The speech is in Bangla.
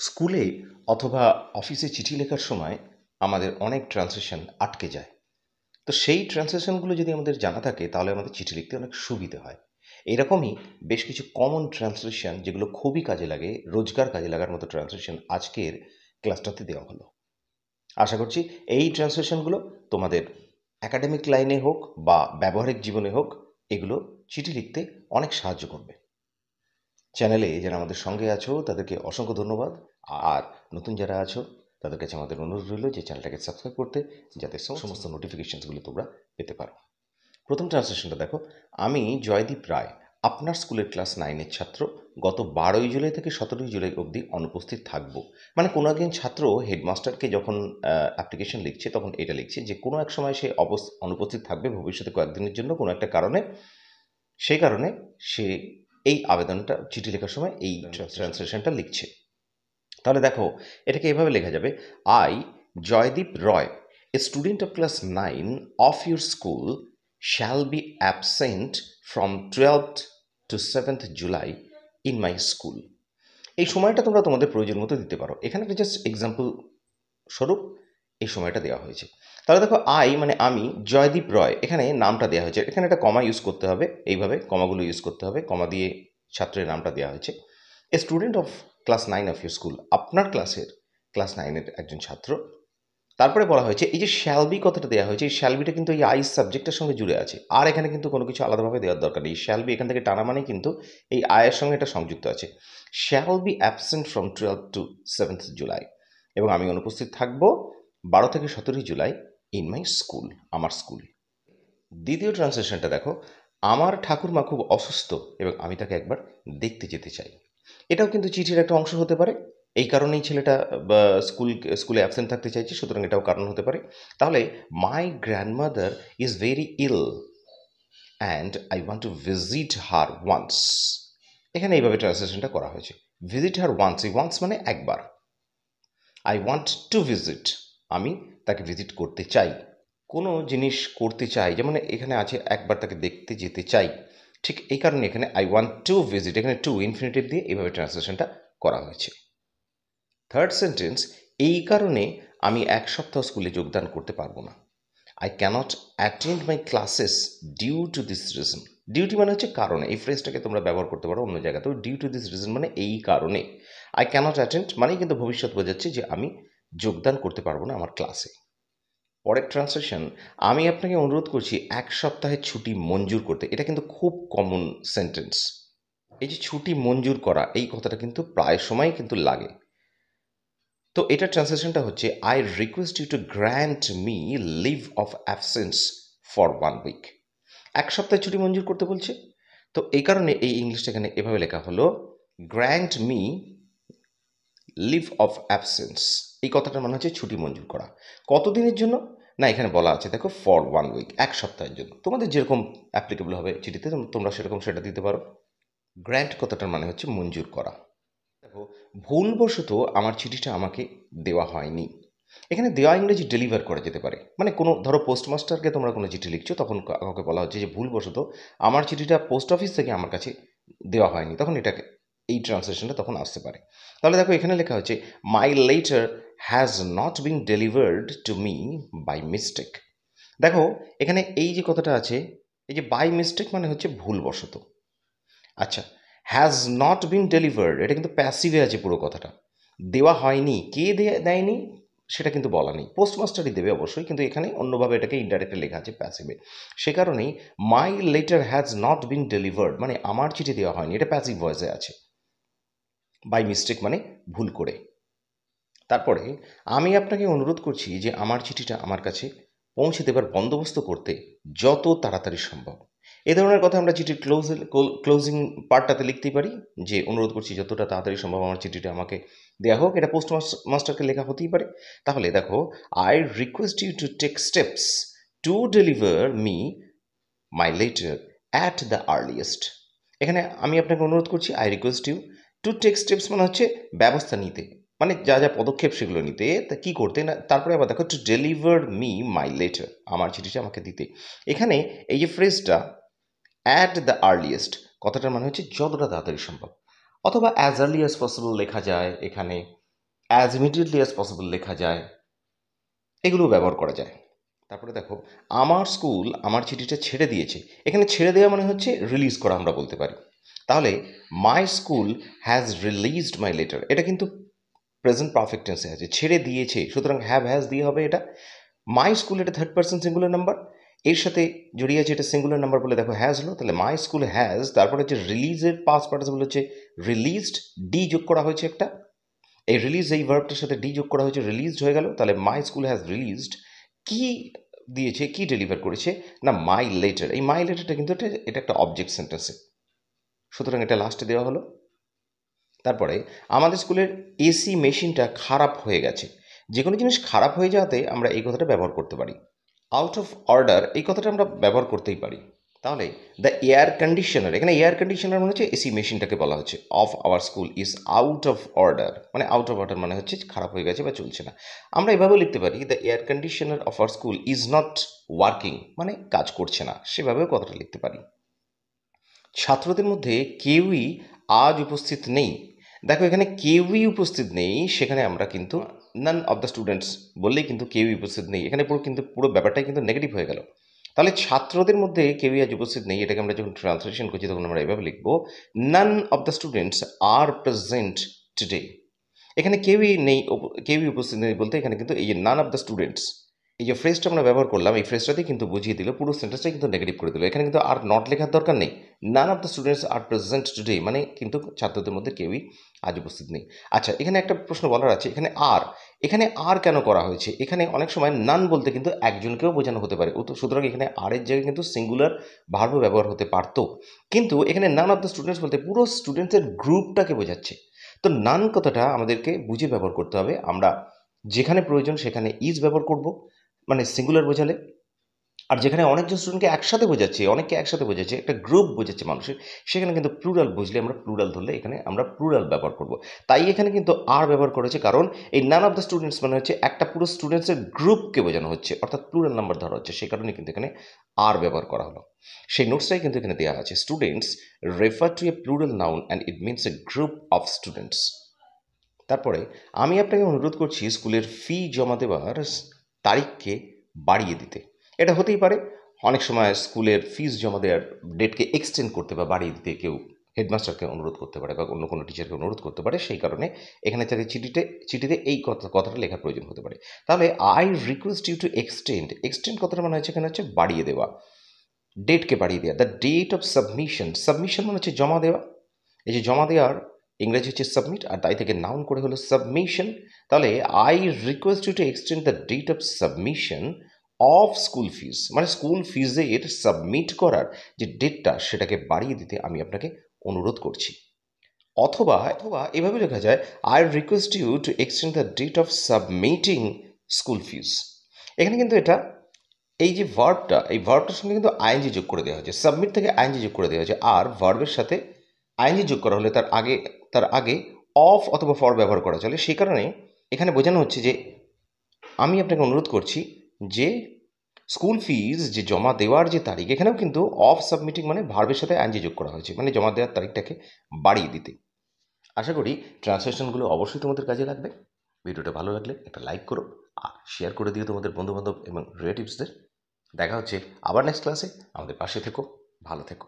স্কুলে অথবা অফিসে চিঠি লেখার সময় আমাদের অনেক ট্রান্সলেশন আটকে যায়। তো সেই ট্রান্সলেশনগুলো যদি আমাদের জানা থাকে তাহলে আমাদের চিঠি লিখতে অনেক সুবিধে হয়। এইরকমই বেশ কিছু কমন ট্রান্সলেশন যেগুলো খুবই কাজে লাগে, রোজকার কাজে লাগার মতো ট্রান্সলেশন আজকের ক্লাসটাতে দেওয়া হলো। আশা করছি এই ট্রান্সলেশনগুলো তোমাদের একাডেমিক লাইনে হোক বা ব্যবহারিক জীবনে হোক, এগুলো চিঠি লিখতে অনেক সাহায্য করবে। চ্যানেলে যারা আমাদের সঙ্গে আছো তাদেরকে অসংখ্য ধন্যবাদ। আর নতুন যারা আছো তাদের কাছে আমাদের অনুরোধ রইল যে চ্যানেলটাকে সাবস্ক্রাইব করতে, যাতে সমস্ত নোটিফিকেশনসগুলো তোমরা পেতে পারো। প্রথম ট্রান্সলেশনটা দেখো। আমি জয়দীপ রায়, আপনার স্কুলের ক্লাস 9-এর ছাত্র। গত 12ই জুলাই থেকে 17ই জুলাই অবধি অনুপস্থিত থাকব। মানে কোনো একজন ছাত্র হেডমাস্টারকে যখন অ্যাপ্লিকেশন লিখছে তখন এটা লিখছে যে কোনো এক সময় সে অনুপস্থিত থাকবে ভবিষ্যতে কয়েকদিনের জন্য কোনো একটা কারণে। সেই কারণে সে এই আবেদনটা চিঠি লেখার সময় এই ট্রান্সলেশনটা লিখছে। তাহলে দেখো, এটাকে এভাবে লেখা যাবে, I Joydeep Roy, a student of class 9 of your school shall be absent from 12th to 7th July in my school. এই সময়টা তোমরা তোমাদের প্রয়োজন মতো দিতে পারো। এখানে একটা জাস্ট এক্সাম্পল স্বরূপ এই সময়টা দেওয়া হয়েছে। তাহলে দেখো, আই মানে আমি, জয়দীপ রয়, এখানে নামটা দেওয়া হয়েছে। এখানে একটা কমা ইউজ করতে হবে, এইভাবে কমাগুলো ইউজ করতে হবে, কমা দিয়ে ছাত্রের নামটা দেওয়া হয়েছে। A student of class 9 of your school, আপনার ক্লাসের ক্লাস 9-এর একজন ছাত্র। তারপরে বলা হয়েছে এই যে শ্যালবি কথাটা দেওয়া হয়েছে, এই শ্যালবিটা কিন্তু এই আই সাবজেক্টের সঙ্গে জুড়ে আছে। আর এখানে কিন্তু কোনো কিছু আলাদাভাবে দেওয়ার দরকার নেই। শ্যালবি এখান থেকে টানা মানে কিন্তু এই আয়ের সঙ্গে এটা সংযুক্ত আছে। Shall be absent from 12th to 7th July, এবং আমি অনুপস্থিত থাকবো 12 থেকে 17 জুলাই ইন মাই স্কুল, আমার স্কুল। দ্বিতীয় ট্রান্সলেশনটা দেখো, আমার ঠাকুরমা খুব অসুস্থ এবং আমি তাকে একবার দেখতে যেতে চাই। এটাও কিন্তু চিঠির একটা অংশ হতে পারে। এই কারণেই ছেলেটা স্কুলে অ্যাবসেন্ট থাকতে চাইছে, সুতরাং এটাও কারণ হতে পারে। তাহলে my grandmother is very ill and I want to visit her once. এখানে এইভাবে ট্রান্সলেশনটা করা হয়েছে, ভিজিট হার ওয়ান্স। এই ওয়ান্স মানে একবার। আই ওয়ান্ট টু ভিজিট, আমি তাকে ভিজিট করতে চাই। কোনো জিনিস করতে চাই, যেমন এখানে আছে একবার তাকে দেখতে যেতে চাই, ঠিক এই কারণে এখানে আই ওয়ান্ট টু ভিজিট, এখানে টু ইনফিনিটিভ দিয়ে এইভাবে ট্রান্সলেশনটা করা হয়েছে। থার্ড সেন্টেন্স, এই কারণে আমি 1 সপ্তাহ স্কুলে যোগদান করতে পারবো না। I cannot attend my classes due to this reason. Due to মানে হচ্ছে কারণে। এই ফ্রেজটাকে তোমরা ব্যবহার করতে পারো অন্য জায়গাতেও। ডিউ টু দিস রিজন মানে এই কারণে। আই ক্যানট অ্যাটেন্ড মানেই কিন্তু ভবিষ্যৎ বোঝাচ্ছে যে আমি যোগদান করতে পারবো না আমার ক্লাসে। পরের ট্রান্সলেশন, আমি আপনাকে অনুরোধ করছি 1 সপ্তাহের ছুটি মঞ্জুর করতে। এটা কিন্তু খুব কমন সেন্টেন্স। এই যে ছুটি মঞ্জুর করা, এই কথাটা কিন্তু প্রায় সময় কিন্তু লাগে। তো এটা ট্রান্সলেশনটা হচ্ছে, I request you to grant me leave of absence for 1 week. 1 সপ্তাহের ছুটি মঞ্জুর করতে বলছে। তো এই কারণে এই ইংলিশটা এখানে এভাবে লেখা হলো, grant me leave of absence. এই কথাটার মানে হচ্ছে ছুটি মঞ্জুর করা। কতদিনের জন্য না, এখানে বলা আছে দেখো, ফর 1 উইক, 1 সপ্তাহের জন্য। তোমাদের যেরকম অ্যাপ্লিকেবল হবে চিঠিতে তোমরা সেরকম সেটা দিতে পারো। গ্র্যান্ট কথাটার মানে হচ্ছে মঞ্জুর করা। দেখো, ভুলবশত আমার চিঠিটা আমাকে দেওয়া হয়নি। এখানে দেওয়া ইংরেজি ডেলিভার করা যেতে পারে। মানে কোনো ধরো পোস্টমাস্টারকে তোমরা কোনো চিঠি লিখছো, তখন কাউকে বলা হচ্ছে যে ভুলবশত আমার চিঠিটা পোস্ট অফিস থেকে আমার কাছে দেওয়া হয়নি, তখন এটাকে এই ট্রান্সলেশনটা তখন আসতে পারে। তাহলে দেখো, এখানে লেখা হচ্ছে, my letter has not been delivered to me by mistake. দেখো, এখানে এই যে কথাটা আছে, এই যে বাই মিস্টেক মানে হচ্ছে ভুলবশত। আচ্ছা, হ্যাজ নট বিন ডেলিভার্ড, এটা কিন্তু প্যাসিভে আছে পুরো কথাটা। দেওয়া হয়নি, কে দেয়নি সেটা কিন্তু বলা নেই। পোস্টমাস্টারই দেবে অবশ্যই, কিন্তু এখানে অন্যভাবে এটাকে ইনডাইরেক্টলি লেখা আছে প্যাসিভে। সে কারণেই my letter has not been delivered মানে আমার চিঠি দেওয়া হয়নি, এটা প্যাসিভ ভয়েসে আছে। বাই মিস্টেক মানে ভুল করে। তারপরে, আমি আপনাকে অনুরোধ করছি যে আমার চিঠিটা আমার কাছে পৌঁছে দেবার বন্দোবস্ত করতে যত তাড়াতাড়ি সম্ভব। এ ধরনের কথা আমরা চিঠির ক্লোজিং পার্টটাতে লিখতেই পারি, যে অনুরোধ করছি যতটা তাড়াতাড়ি সম্ভব আমার চিঠিটা আমাকে দেওয়া হোক। এটা পোস্ট মাস্টারকে লেখা হতেই পারে। তাহলে দেখো, I request you to take steps to deliver me my letter at the earliest. এখানে আমি আপনাকে অনুরোধ করছি, I request you to take steps মানে হচ্ছে ব্যবস্থা নিতে, মানে যা যা পদক্ষেপ সেগুলো নিতে। তা কী করতে না, তারপরে আবার দেখো, two deliver me my letter, আমার চিঠিটা আমাকে দিতে। এখানে এই যে ফ্রেজটা অ্যাট দ্য আর্লিয়েস্ট, কথাটার মানে হচ্ছে যতটা তাড়াতাড়ি সম্ভব, অথবা অ্যাজ আর্লি অ্যাজ পসিবল লেখা যায় এখানে। অ্যাজ ইমিডিয়েটলি অ্যাজ পসিবল লেখা যায়, এগুলো ব্যবহার করা যায়। তারপরে দেখো, আমার স্কুল আমার চিঠিটা ছেড়ে দিয়েছে, এখানে ছেড়ে দেওয়া মানে হচ্ছে রিলিজ করা আমরা বলতে পারি। তাহলে my school has released my letter, এটা কিন্তু প্রেজেন্ট পারফেক্ট টেন্সে আছে, ছেড়ে দিয়েছে, সুতরাং হ্যাভ হ্যাজ দিয়ে হবে এটা। মাই স্কুল এটা থার্ড পার্সন সিঙ্গুলার নাম্বার, এর সাথে জড়িয়ে আছে এটা সিঙ্গুলার নাম্বার বলে দেখো হ্যাজ হলো, তাহলে মাই স্কুল হ্যাজ, তারপরে হচ্ছে রিলিজের পাস্ট পার্টিসিপল হচ্ছে রিলিজড, ডি যোগ করা হয়েছে একটা, এই রিলিজ এই ভার্বটার সাথে ডি যোগ করা হয়েছে, রিলিজড হয়ে গেল। তাহলে মাই স্কুল হ্যাজ রিলিজড, কি দিয়েছে, কি ডেলিভার করেছে, না মাই লেটার। এই মাই লেটারটা কিন্তু এটা একটা অবজেক্ট সেন্টেন্সে, সুতরাং এটা লাস্টে দেওয়া হলো। তারপরে আমাদের স্কুলের এসি মেশিনটা খারাপ হয়ে গেছে, যে কোনো জিনিস খারাপ হয়ে যাওয়াতে আমরা এই কথাটা ব্যবহার করতে পারি। আউট অফ অর্ডার এই কথাটা আমরা ব্যবহার করতেই পারি। তাহলে দ্য এয়ার কন্ডিশনার, এখানে এয়ার কন্ডিশনার মানে হচ্ছে এসি মেশিনটাকে বলা হচ্ছে, of our school is out of order, মানে আউট অফ অর্ডার মানে হচ্ছে খারাপ হয়ে গেছে বা চলছে না। আমরা এভাবেও লিখতে পারি the air conditioner of our school is not working, মানে কাজ করছে না, সেভাবেও কথাটা লিখতে পারি। ছাত্রদের মধ্যে কেউই আজ উপস্থিত নেই, দেখো এখানে কেউই উপস্থিত নেই, সেখানে আমরা কিন্তু নান অফ দ্য স্টুডেন্টস বললেই কিন্তু কেউই উপস্থিত নেই, এখানে পুরো ব্যাপারটাই কিন্তু নেগেটিভ হয়ে গেল। তাহলে ছাত্রদের মধ্যে কেউই আজ উপস্থিত নেই, এটাকে আমরা যখন ট্রান্সলেশন করছি তখন আমরা এভাবে লিখবো none of the students are present today. এখানে কেউই নেই, কেউই উপস্থিত নেই বলতে এখানে কিন্তু এই যে নান অফ দ্য স্টুডেন্টস, এই যে ফ্রেজটা আমরা ব্যবহার করলাম, এই ফ্রেজটাতেই কিন্তু বুঝিয়ে দিল, পুরো সেন্টেন্সটাই কিন্তু নেগেটিভ করে দিল। এখানে কিন্তু আর নট লেখার দরকার নেই, none of the students are present today, মানে কিন্তু ছাত্রদের মধ্যে কেউই আজ উপস্থিত নেই। আচ্ছা, এখানে একটা প্রশ্ন বলার আছে, এখানে আর কেন করা হয়েছে? এখানে অনেক সময় নান বলতে কিন্তু একজনকেও বোঝানো হতে পারে, সুতরাং এখানে আর এর জায়গায় কিন্তু সিঙ্গুলার ভার্ব ব্যবহার হতে পারতো, কিন্তু এখানে নান অফ দ্য স্টুডেন্টস বলতে পুরো স্টুডেন্টসের গ্রুপটাকে বোঝাচ্ছে। তো নান কথাটা আমাদেরকে বুঝে ব্যবহার করতে হবে, আমরা যেখানে প্রয়োজন সেখানে ইজ ব্যবহার করব, মানে সিঙ্গুলার বোঝালে। আর যেখানে অনেকজন স্টুডেন্টকে একসাথে বোঝাচ্ছে, অনেককে একসাথে বোঝাচ্ছে, একটা গ্রুপ বোঝাচ্ছে মানুষের, সেখানে কিন্তু প্লুরাল বুঝলে, আমরা প্লুরাল ধরলে এখানে আমরা প্লুরাল ব্যবহার করব। তাই এখানে কিন্তু আর ব্যবহার করেছে, কারণ এই নান অফ দ্য স্টুডেন্টস মানে হচ্ছে একটা পুরো স্টুডেন্টসের গ্রুপকে বোঝানো হচ্ছে, অর্থাৎ প্লুরাল নাম্বার ধরা হচ্ছে, সেই কারণে কিন্তু এখানে আর ব্যবহার করা হলো। সেই নোটসটাই কিন্তু এখানে দেওয়া আছে, students refer to a plural noun and it means a group of students. তারপরে আমি আপনাকে অনুরোধ করছি স্কুলের ফি জমা দেওয়ার তারিখকে বাড়িয়ে দিতে। এটা হতেই পারে, অনেক সময় স্কুলের ফিস জমা দেওয়ার ডেটকে এক্সটেন্ড করতে বা বাড়িয়ে দিতে কেউ হেডমাস্টারকে অনুরোধ করতে পারে বা অন্য কোনো টিচারকে অনুরোধ করতে পারে, সেই কারণে এখানে তাদের চিঠিতে এই কথাটা লেখার প্রয়োজন হতে পারে। তাহলে I request you to extend কথাটা মানে হচ্ছে এখানে হচ্ছে বাড়িয়ে দেওয়া, ডেটকে বাড়িয়ে দেওয়া। দ্য ডেট অফ সাবমিশন মানে হচ্ছে জমা দেওয়া, এই যে জমা দেওয়ার ইংরেজি হচ্ছে সাবমিট, আর তাই থেকে নাউন করে হলো সাবমিশন। তাহলে I request you to extend the date of submission of school fees, মানে স্কুল ফিজের সাবমিট করার যে ডেটটা সেটাকে বাড়িয়ে দিতে আমি আপনাকে অনুরোধ করছি। অথবা অথবা এভাবে লেখা যায় I request you to extend the date of submitting school fees. এখানে কিন্তু এটা এই যে ভার্বটা, এই ভার্বটার সঙ্গে কিন্তু আইএনজি যোগ করে দেওয়া হয়েছে, সাবমিট থেকে আইএনজি যোগ করে দেওয়া হয়েছে, আর ভার্বের সাথে আইএনজি যোগ করা হলে তার আগে অফ অথবা ফর ব্যবহার করা চলে। সেই কারণে এখানে বোঝানো হচ্ছে যে আমি আপনাকে অনুরোধ করছি যে স্কুল ফিজ যে জমা দেওয়ার যে তারিখ, এখানেও কিন্তু অফ সাবমিটিং মানে ভার্বের সাথে আইএনজি যোগ করা হয়েছে, মানে জমা দেওয়ার তারিখটাকে বাড়িয়ে দিতে। আশা করি ট্রান্সলেশনগুলো অবশ্যই তোমাদের কাজে লাগবে। ভিডিওটা ভালো লাগলে একটা লাইক করো, আর শেয়ার করে দিও তোমাদের বন্ধুবান্ধব এবং রিলেটিভসদের। দেখা হচ্ছে আবার নেক্সট ক্লাসে, আমাদের পাশে থেকো, ভালো থেকো।